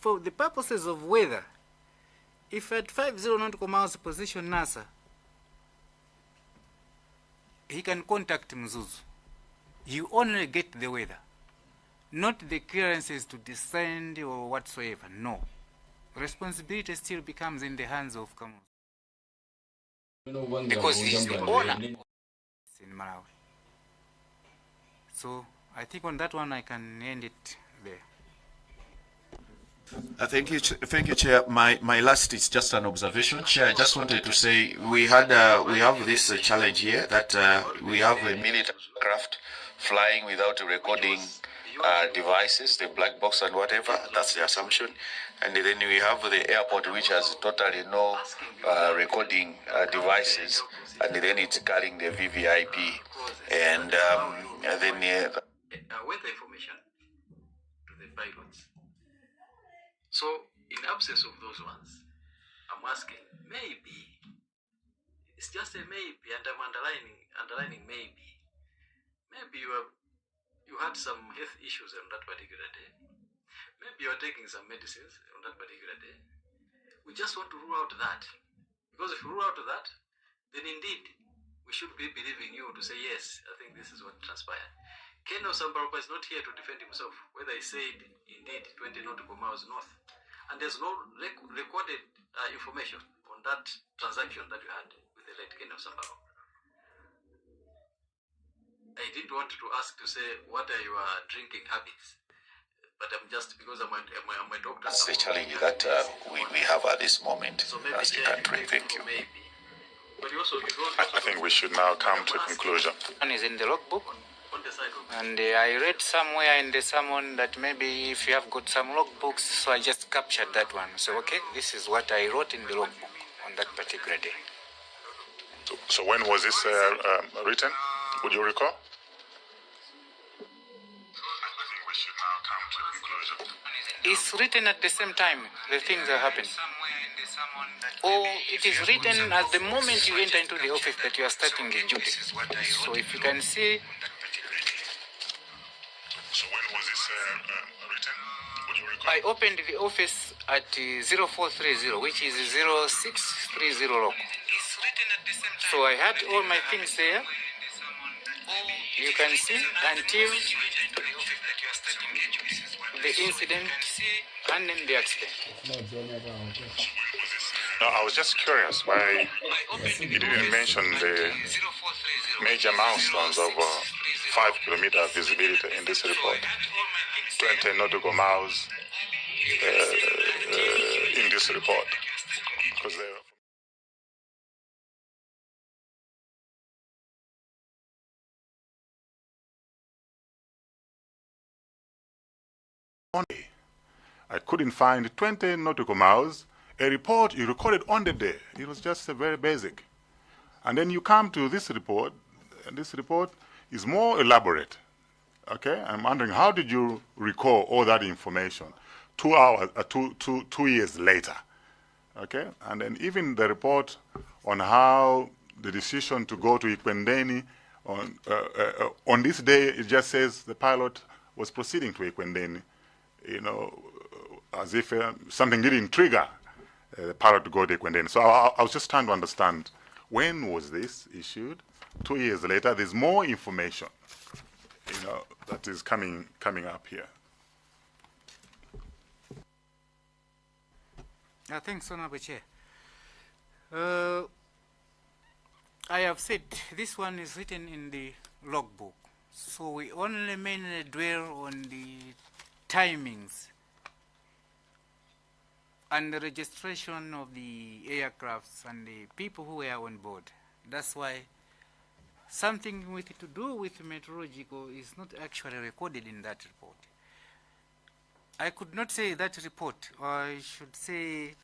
for the purposes of weather, if at 50 nautical miles position NASA, he can contact Mzuzu. You only get the weather, not the clearances to descend or whatsoever. No. Responsibility still becomes in the hands of Kamuzu. Because he's the owner in Malawi. So I think on that one I can end it there. Thank you, Chair. My last is just an observation, Chair. I just wanted to say we have this challenge here that we have a military craft flying without recording devices, the black box and whatever. That's the assumption. And then we have the airport, which has totally no recording devices, and then it's carrying the VVIP, and then weather information to the pilots. So, in absence of those ones, I'm asking, maybe, it's just a maybe, and I'm underlining maybe you had some health issues on that particular day. Maybe you're taking some medicines on that particular day. We just want to rule out that. Because if we rule out that, then indeed, we should be believing you to say, yes, I think this is what transpired. Ken Osambaropa is not here to defend himself, whether he said, indeed, 20 nautical miles north. And there's no recorded information on that transaction that you had with the late Ken Osambaropa. I didn't want to ask to say, what are your drinking habits? But I'm just, because I'm a doctor. That's the challenge that we have at this moment so as a country. Thank you. But I think we should now come to a conclusion. One is in the logbook. And I read somewhere in the sermon that maybe if you have got some logbooks, so I just captured that one. So, okay, this is what I wrote in the logbook on that particular day. So when was this written? Would you recall? It's written at the same time the things are happening. Or it is written at the moment you enter into the office that you are starting the duty. So if you can see. So when was this written? Would you recall? I opened the office at 0430, which is 0630 local. So I had all my things there. You can see until the incident and then the accident. No, I was just curious why you didn't mention the major milestones of 5 kilometer visibility in this report. 20 nautical miles in this report. Because I couldn't find 20 nautical miles. A report you recorded on the day. It was just very basic. And then you come to this report, and this report is more elaborate. Okay, I'm wondering, how did you recall all that information 2 years later? Okay, and then even the report on how the decision to go to Ikwendeni on this day, it just says the pilot was proceeding to Ikwendeni, you know, as if something didn't trigger the pilot to go to Ikwendeni. So I was just trying to understand, when was this issued? 2 years later, there's more information, you know, that is coming up here. Thanks, Honorable Chair. I have said this one is written in the logbook, so we only mainly dwell on the timings and the registration of the aircrafts and the people who were on board. That's why something to do with meteorological is not actually recorded in that report. I could not say that report, or I should say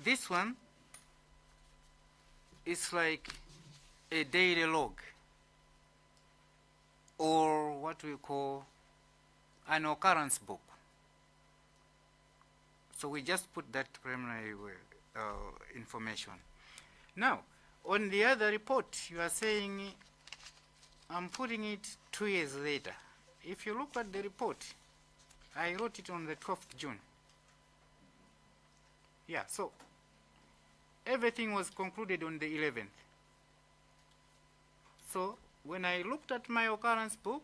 this one is like a daily log, or what we call an occurrence book. So we just put that preliminary information. Now, on the other report, you are saying I'm putting it 2 years later. If you look at the report, I wrote it on the 12th June. Yeah, so everything was concluded on the 11th. So when I looked at my occurrence book,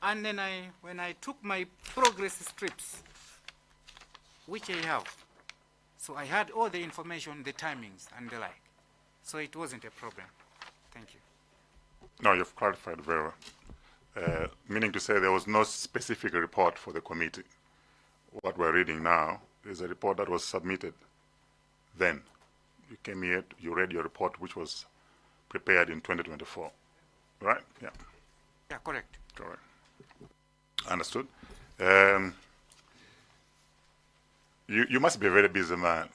and then when I took my progress strips, which I have, so I had all the information, the timings, and the like. So it wasn't a problem. Thank you. No, you've clarified very well. Meaning to say there was no specific report for the committee. What we're reading now is a report that was submitted then. You came here, you read your report, which was prepared in 2024, right? Yeah. Yeah, correct. Correct. Understood. You must be a very busy man.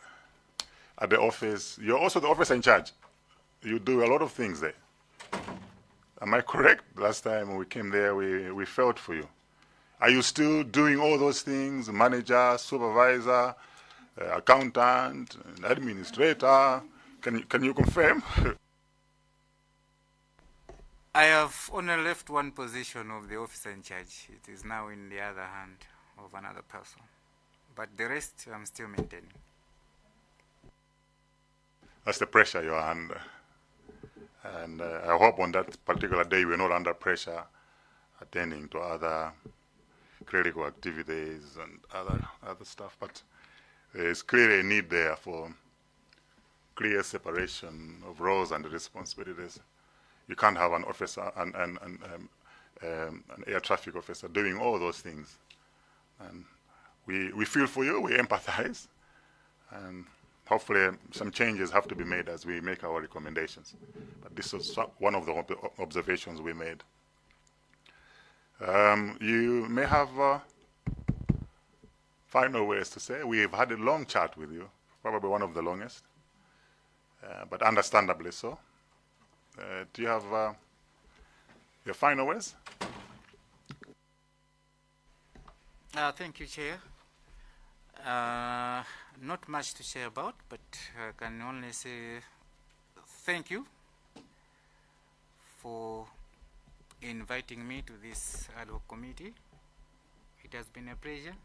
At the office, you're also the officer in charge. You do a lot of things there. Am I correct? Last time when we came there, we felt for you. Are you still doing all those things? Manager, supervisor, accountant, administrator? Can you confirm? I have only left one position of the officer in charge. It is now in the other hand of another person. But the rest I'm still maintaining. That's the pressure you're under. And I hope on that particular day we're not under pressure attending to other critical activities and other stuff. But there's clearly a need there for clear separation of roles and responsibilities. You can't have an officer an air traffic officer doing all those things. And we feel for you, we empathize, and hopefully some changes have to be made as we make our recommendations. But this is one of the observations we made. You may have final words to say. We've had a long chat with you, probably one of the longest, but understandably so. Do you have your final words? Thank you, Chair. Not much to say about, but I can only say thank you for inviting me to this ad hoc committee. It has been a pleasure,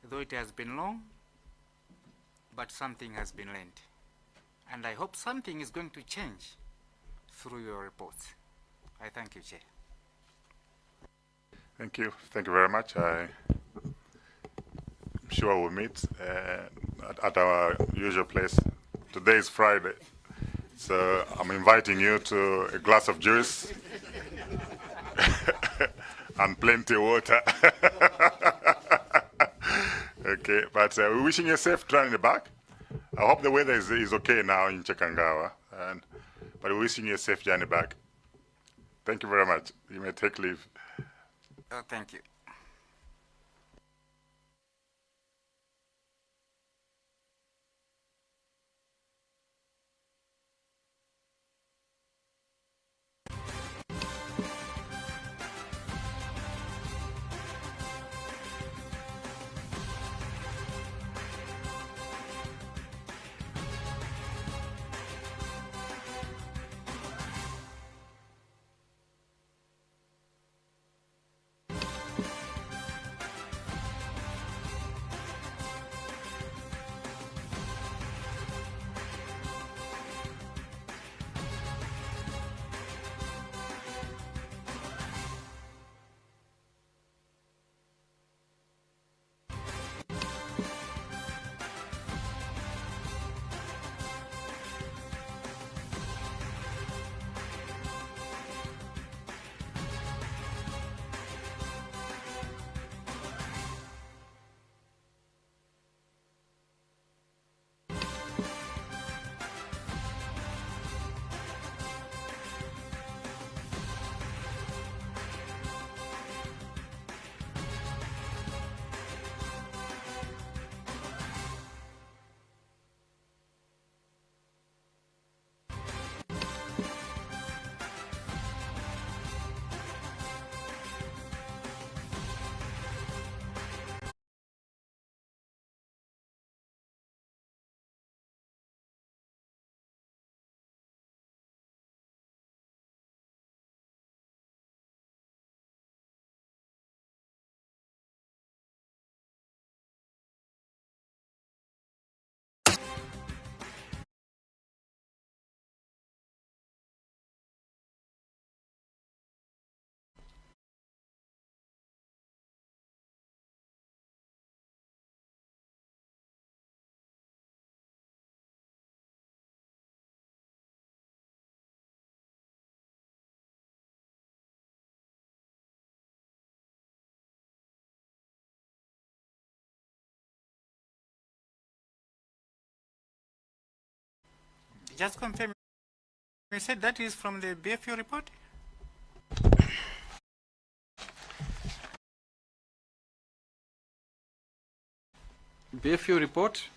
though it has been long, but something has been learned. And I hope something is going to change through your reports. I thank you, Chair. Thank you. Thank you very much. I'm sure we'll meet at our usual place. Today is Friday, so I'm inviting you to a glass of juice and plenty of water. Okay, but we're wishing you a safe journey back. I hope the weather is okay now in Chikangawa, but we're wishing you a safe journey back. Thank you very much. You may take leave. Oh, thank you. Just confirm. You said that is from the BFU report? BFU report.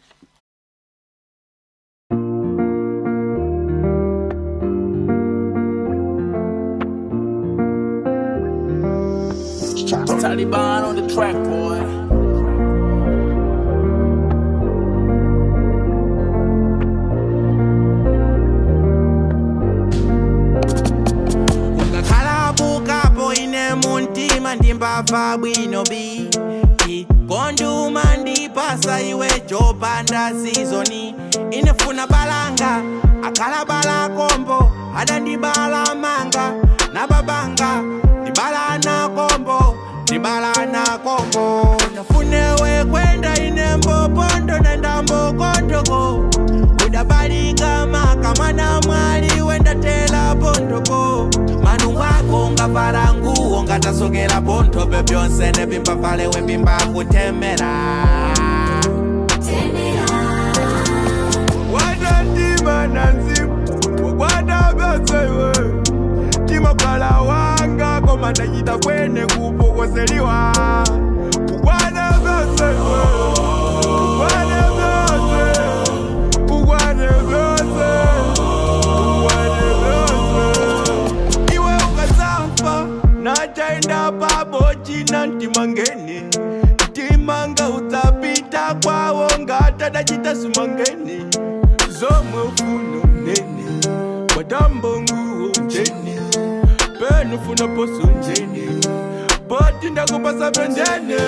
Taliban on the track, boy. Ndimbava bwino bi konduma ndipasa iwe chopanda sizoni inefuna balanga akala bala kombo ada ndibala manga na babanga ndibala na kombo nafunewe kwenda inembo pondo na ndambo kondoko udabalika makamana mwali wenda tela pondoko manungwako ngavara nguo ngatasokera ponto bebyonse nebimba vale webimba kutemera wadantima nanzimu wagwada besewe timakala wanga komandanyita kwene kupokoseliwa kugwada besewe najaenda pabochi na ntimangeni timanga utapita kwawo ngatadachita sumangeni zomwe ufuna unene wadambo nguo njeni penu funa poso njeni poti ndakupasa penjene